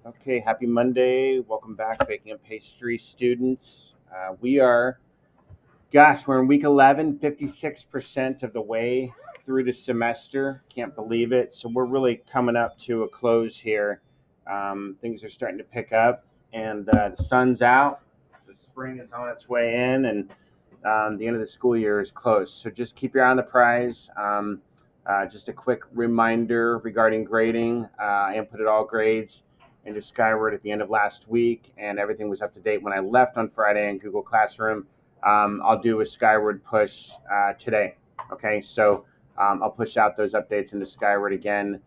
Okay, happy Monday. Welcome back, baking and pastry students. We are, gosh, we're in week 11, 56% of the way through the semester. Can't believe it. So we're really coming up to a close here. Things are starting to pick up, and the sun's out. The spring is on its way in, and the end of the school year is close. So just keep your eye on the prize. Just a quick reminder regarding grading. I inputted all grades into Skyward at the end of last week, and everything was up to date when I left on Friday in Google Classroom. I'll do a Skyward push today. Okay, so I'll push out those updates into Skyward again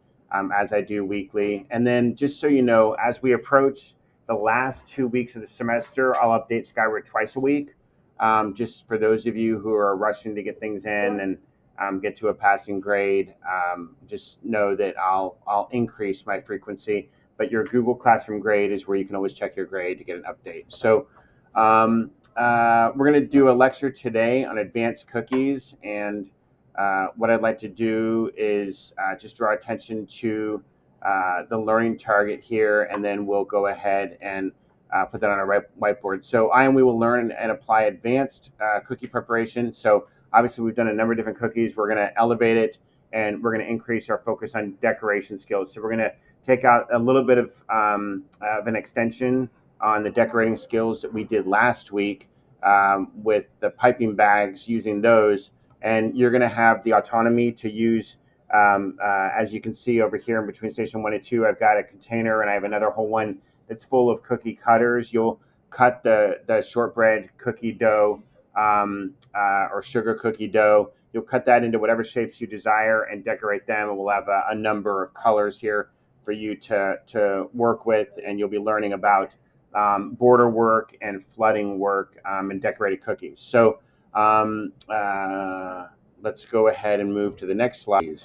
as I do weekly. And then just so you know, as we approach the last 2 weeks of the semester, I'll update Skyward twice a week. Just for those of you who are rushing to get things in and get to a passing grade, just know that I'll increase my frequency. But your Google Classroom grade is where you can always check your grade to get an update. So we're going to do a lecture today on advanced cookies, and what I'd like to do is just draw attention to the learning target here, and then we'll go ahead and put that on our whiteboard. So we will learn and apply advanced cookie preparation. So obviously we've done a number of different cookies. We're going to elevate it, and we're going to increase our focus on decoration skills. So we're going to take out a little bit of an extension on the decorating skills that we did last week with the piping bags, using those. And you're going to have the autonomy to use, as you can see over here in between station 1 and 2, I've got a container, and I have another whole one that's full of cookie cutters. You'll cut the shortbread cookie dough or sugar cookie dough. You'll cut that into whatever shapes you desire and decorate them. And we'll have a number of colors here for you to work with. And you'll be learning about border work and flooding work and decorated cookies. So let's go ahead and move to the next slide.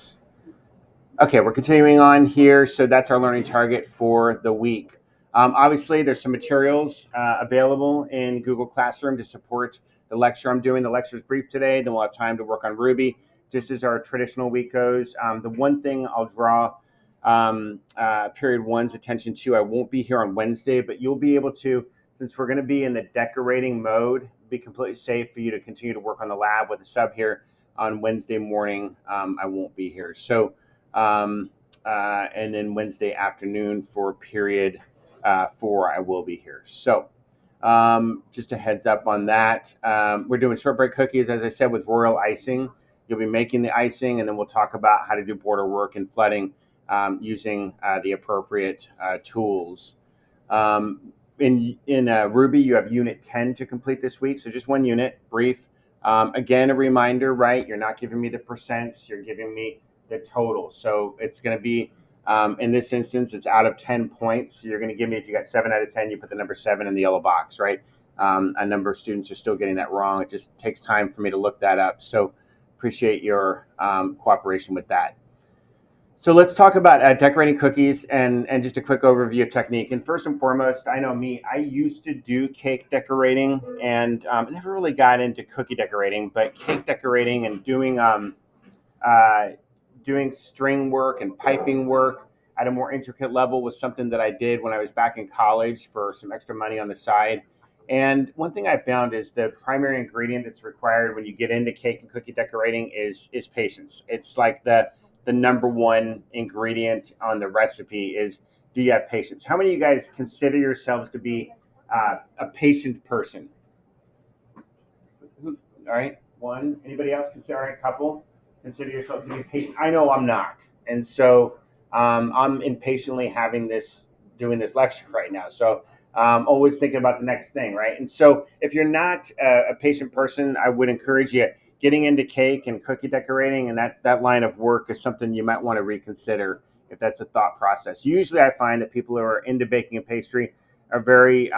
Okay, we're continuing on here. So that's our learning target for the week. Obviously, there's some materials available in Google Classroom to support the lecture I'm doing. The lecture is brief today. Then we'll have time to work on Ruby, just as our traditional week goes. The one thing I'll draw period one's attention to, I won't be here on Wednesday, but you'll be able to, since we're going to be in the decorating mode, be completely safe for you to continue to work on the lab with a sub here on Wednesday morning. I won't be here. So, and then Wednesday afternoon for period 4, I will be here. So just a heads up on that. We're doing shortbread cookies, as I said, with royal icing. You'll be making the icing, and then we'll talk about how to do border work and flooding using the appropriate tools. In Ruby, you have unit 10 to complete this week. So just one unit, brief. Again, a reminder, right? You're not giving me the percents. You're giving me the total. So it's going to be, in this instance, it's out of 10 points. So you're going to give me, if you got 7 out of 10, you put the number 7 in the yellow box, right? A number of students are still getting that wrong. It just takes time for me to look that up. So appreciate your cooperation with that. So let's talk about decorating cookies and just a quick overview of technique. And first and foremost, I know me, I used to do cake decorating and never really got into cookie decorating, but cake decorating and doing string work and piping work at a more intricate level was something that I did when I was back in college for some extra money on the side. And one thing I found is the primary ingredient that's required when you get into cake and cookie decorating is patience. It's like the number one ingredient on the recipe is, do you have patience? How many of you guys consider yourselves to be a patient person? All right, one. Anybody else consider? All right, a couple. Consider yourself to be patient. I know I'm not, and so I'm impatiently doing this lecture right now. So always thinking about the next thing, right? And so if you're not a patient person, I would encourage you, getting into cake and cookie decorating and that line of work is something you might want to reconsider if that's a thought process. Usually I find that people who are into baking and pastry are very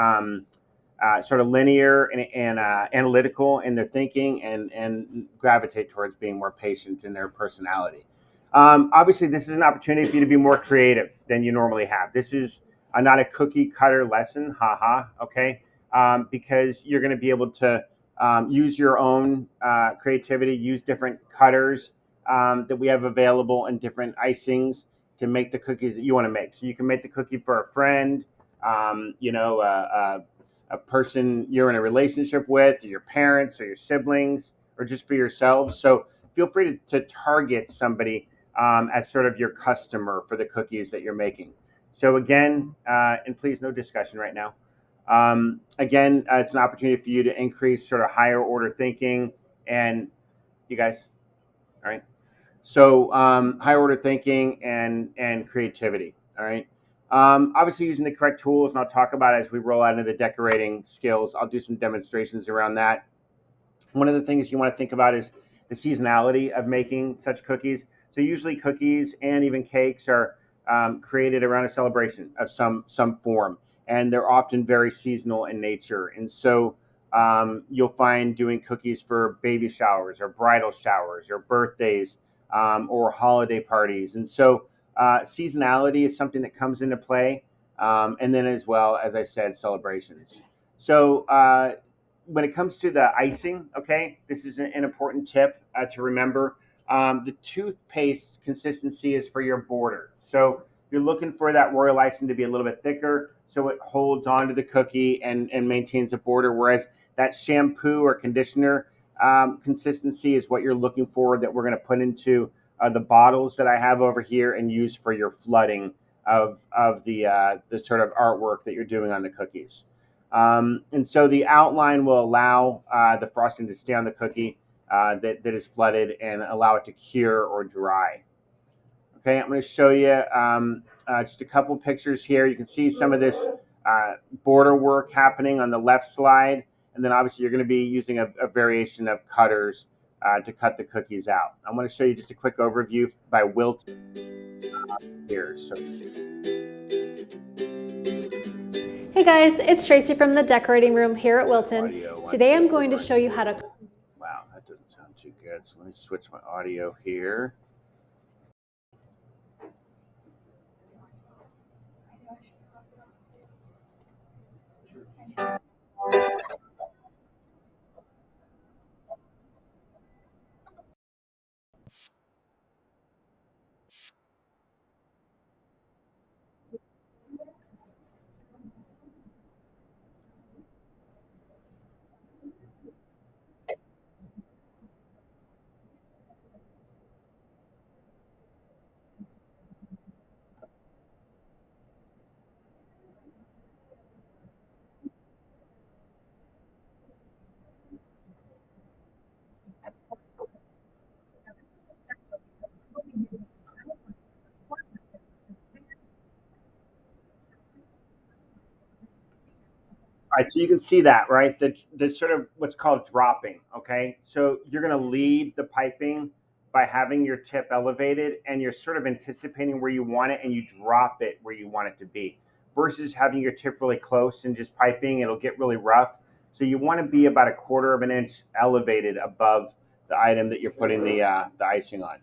sort of linear and analytical in their thinking and gravitate towards being more patient in their personality. Obviously, this is an opportunity for you to be more creative than you normally have. This is not a cookie cutter lesson, okay? Because you're going to be able to use your own creativity, use different cutters that we have available and different icings. to make the cookies that you want to make. So you can make the cookie for a friend, a person you're in a relationship with, or your parents, or your siblings, or just for yourselves. So feel free to target somebody as sort of your customer for the cookies that you're making. So again, and please no discussion right now. Again, it's an opportunity for you to increase sort of higher order thinking and you guys, all right. So higher order thinking and creativity. All right. Obviously, using the correct tools, and I'll talk about it as we roll out into the decorating skills. I'll do some demonstrations around that. One of the things you want to think about is the seasonality of making such cookies. So usually, cookies and even cakes are created around a celebration of some form, and they're often very seasonal in nature. And so you'll find doing cookies for baby showers or bridal showers or birthdays or holiday parties. And so seasonality is something that comes into play. And then, as well, as I said, celebrations. So when it comes to the icing, okay, this is an important tip to remember. The toothpaste consistency is for your border. So you're looking for that royal icing to be a little bit thicker so it holds onto the cookie and maintains a border. Whereas that shampoo or conditioner consistency is what you're looking for that we're going to put into the bottles that I have over here and use for your flooding of the sort of artwork that you're doing on the cookies. And so the outline will allow the frosting to stay on the cookie that is flooded and allow it to cure or dry. Okay, I'm going to show you just a couple pictures here. You can see some of this border work happening on the left slide. And then obviously you're going to be using a variation of cutters to cut the cookies out. I'm going to show you just a quick overview by Wilton here. So. Hey guys, it's Tracy from the decorating room here at Wilton. Today I'm going to show you how to... Wow, that doesn't sound too good. So let me switch my audio here. All right, so you can see that, right? The sort of what's called dropping. Okay, so you're going to lead the piping by having your tip elevated, and you're sort of anticipating where you want it, and you drop it where you want it to be. Versus having your tip really close and just piping, it'll get really rough. So you want to be about a quarter of an inch elevated above the item that you're putting the icing on.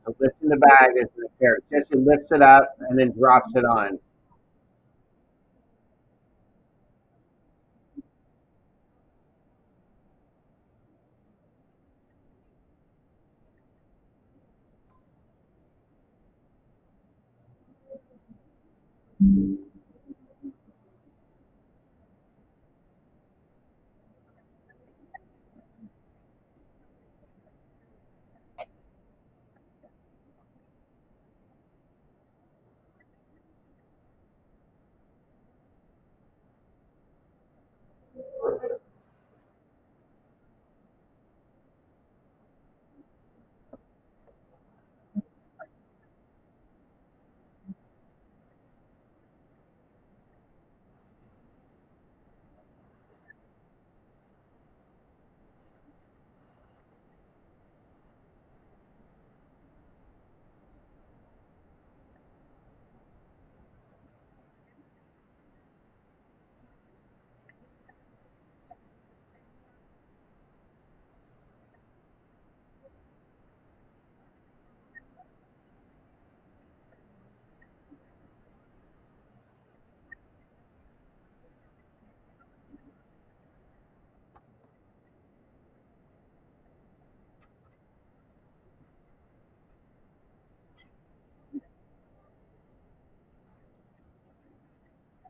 So lifting the bag is the carrot. Jesse lifts it up and then drops it on.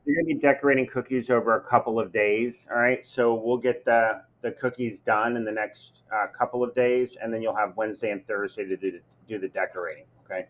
You're gonna be decorating cookies over a couple of days. All right, so we'll get the cookies done in the next couple of days, and then you'll have Wednesday and Thursday to do the decorating. Okay.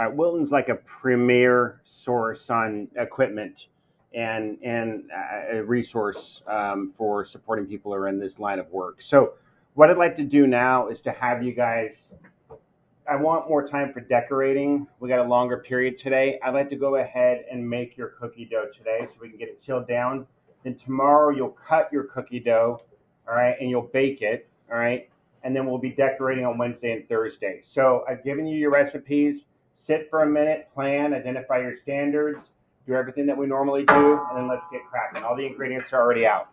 All right, Wilton's like a premier source on equipment and a resource for supporting people who are in this line of work. So what I'd like to do now is to have you guys, I want more time for decorating. We got a longer period today. I'd like to go ahead and make your cookie dough today so we can get it chilled down. Then tomorrow you'll cut your cookie dough, all right, and you'll bake it, all right, and then we'll be decorating on Wednesday and Thursday. So I've given you your recipes. Sit for a minute, plan, identify your standards, do everything that we normally do, and then let's get cracking. All the ingredients are already out.